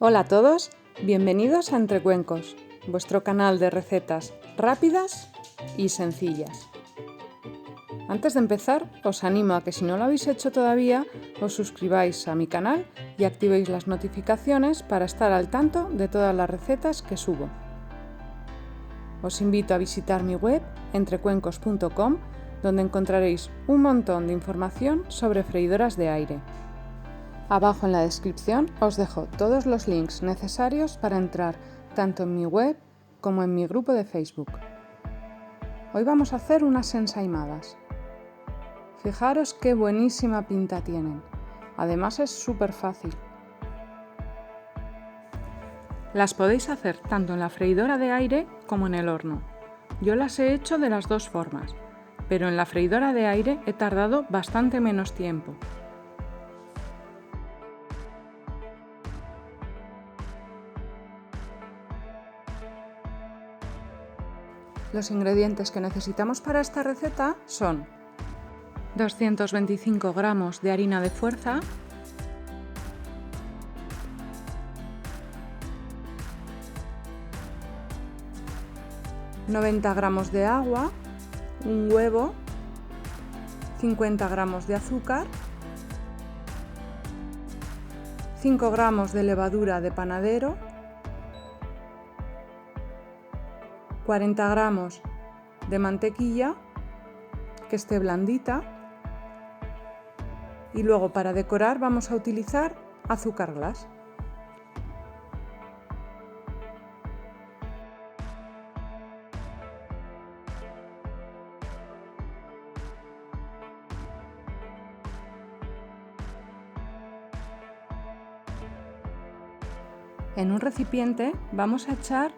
Hola a todos, bienvenidos a Entre Cuencos, vuestro canal de recetas rápidas y sencillas. Antes de empezar, os animo a que si no lo habéis hecho todavía, os suscribáis a mi canal y activéis las notificaciones para estar al tanto de todas las recetas que subo. Os invito a visitar mi web entrecuencos.com, donde encontraréis un montón de información sobre freidoras de aire. Abajo en la descripción os dejo todos los links necesarios para entrar tanto en mi web como en mi grupo de Facebook. Hoy vamos a hacer unas ensaimadas. Fijaros qué buenísima pinta tienen. Además es súper fácil. Las podéis hacer tanto en la freidora de aire como en el horno. Yo las he hecho de las dos formas, pero en la freidora de aire he tardado bastante menos tiempo. Los ingredientes que necesitamos para esta receta son 225 gramos de harina de fuerza, 90 gramos de agua, un huevo, 50 gramos de azúcar, 5 gramos de levadura de panadero, 40 gramos de mantequilla que esté blandita y luego para decorar vamos a utilizar azúcar glass. En un recipiente vamos a echar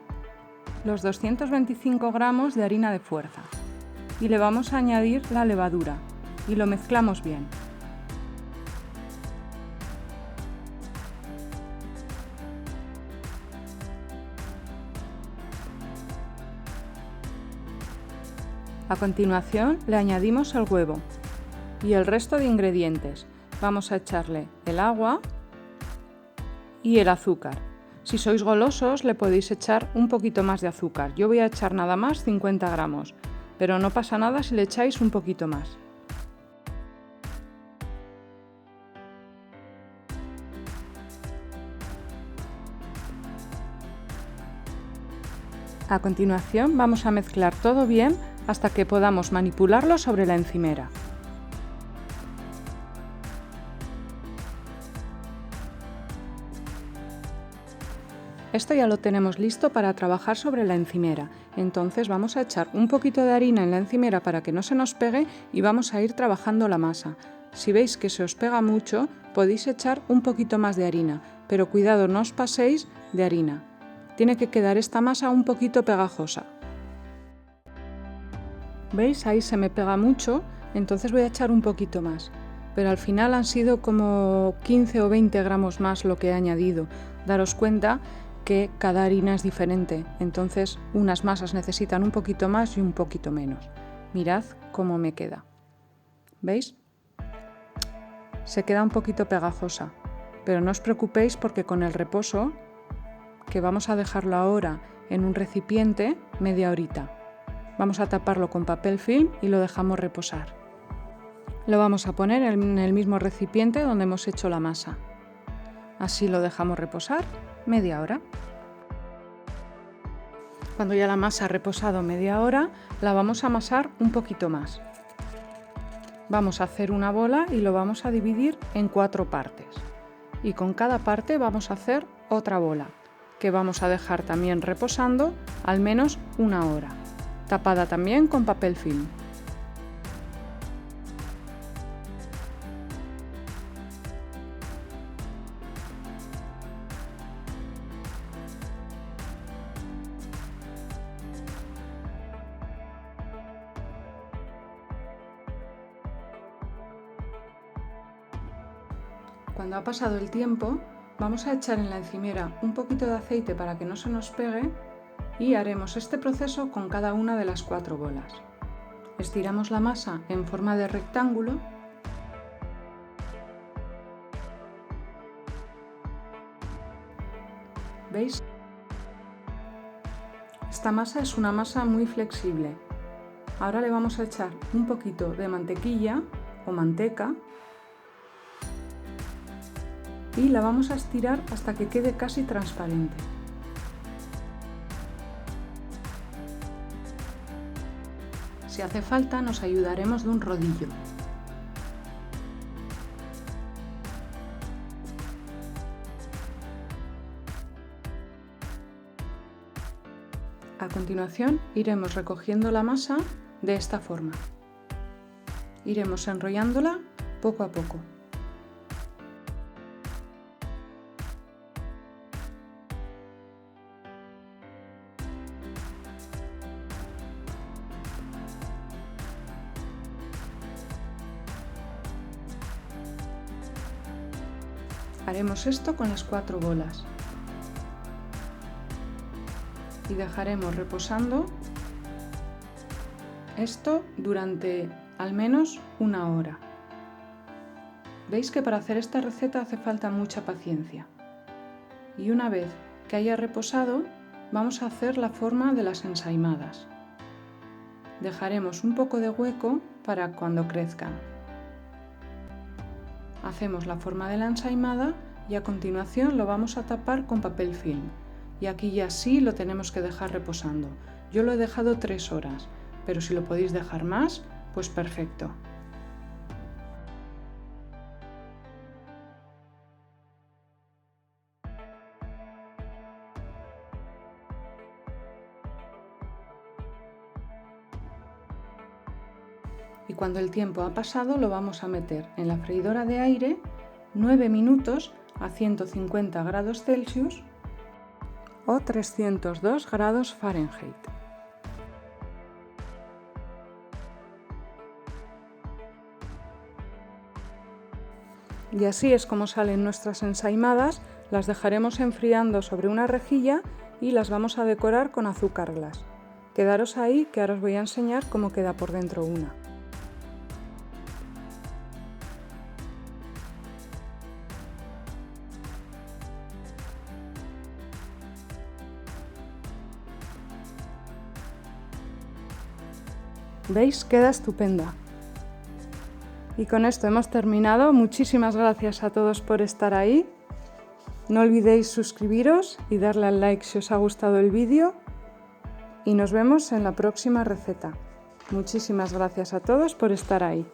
los 225 gramos de harina de fuerza y le vamos a añadir la levadura y lo mezclamos bien. A continuación le añadimos el huevo y el resto de ingredientes. Vamos a echarle el agua y el azúcar. Si sois golosos le podéis echar un poquito más de azúcar. Yo voy a echar nada más 50 gramos, pero no pasa nada si le echáis un poquito más. A continuación vamos a mezclar todo bien hasta que podamos manipularlo sobre la encimera. Esto ya lo tenemos listo para trabajar sobre la encimera, entonces vamos a echar un poquito de harina en la encimera para que no se nos pegue y vamos a ir trabajando la masa. Si veis que se os pega mucho, podéis echar un poquito más de harina, pero cuidado, no os paséis de harina. Tiene que quedar esta masa un poquito pegajosa. ¿Veis? Ahí se me pega mucho, entonces voy a echar un poquito más. Pero al final han sido como 15 o 20 gramos más lo que he añadido. Daros cuenta que cada harina es diferente, entonces unas masas necesitan un poquito más y un poquito menos. Mirad cómo me queda. ¿Veis? Se queda un poquito pegajosa, pero no os preocupéis porque con el reposo, que vamos a dejarlo ahora en un recipiente media horita, vamos a taparlo con papel film y lo dejamos reposar. Lo vamos a poner en el mismo recipiente donde hemos hecho la masa. Así lo dejamos reposar media hora. Cuando ya la masa ha reposado media hora, la vamos a amasar un poquito más. Vamos a hacer una bola y lo vamos a dividir en 4 partes. Y con cada parte vamos a hacer otra bola, que vamos a dejar también reposando al menos una hora, tapada también con papel film. Cuando ha pasado el tiempo, vamos a echar en la encimera un poquito de aceite para que no se nos pegue y haremos este proceso con cada una de las 4 bolas. Estiramos la masa en forma de rectángulo ¿Veis? Esta masa es una masa muy flexible. Ahora le vamos a echar un poquito de mantequilla o manteca y la vamos a estirar hasta que quede casi transparente. Si hace falta, nos ayudaremos de un rodillo. A continuación, iremos recogiendo la masa de esta forma. Iremos enrollándola poco a poco. Haremos esto con las 4 bolas y dejaremos reposando esto durante al menos 1 hora. Veis que para hacer esta receta hace falta mucha paciencia. Y una vez que haya reposado, vamos a hacer la forma de las ensaimadas. Dejaremos un poco de hueco para cuando crezcan. Hacemos la forma de la ensaimada y a continuación lo vamos a tapar con papel film. Y aquí ya sí lo tenemos que dejar reposando. Yo lo he dejado 3 horas, pero si lo podéis dejar más, pues perfecto. Y cuando el tiempo ha pasado lo vamos a meter en la freidora de aire 9 minutos a 150 grados Celsius o 302 grados Fahrenheit. Y así es como salen nuestras ensaimadas. Las dejaremos enfriando sobre una rejilla y las vamos a decorar con azúcar glass. Quedaros ahí que ahora os voy a enseñar cómo queda por dentro una. ¿Veis? Queda estupenda. Y con esto hemos terminado. Muchísimas gracias a todos por estar ahí. No olvidéis suscribiros y darle al like si os ha gustado el vídeo. Y nos vemos en la próxima receta. Muchísimas gracias a todos por estar ahí.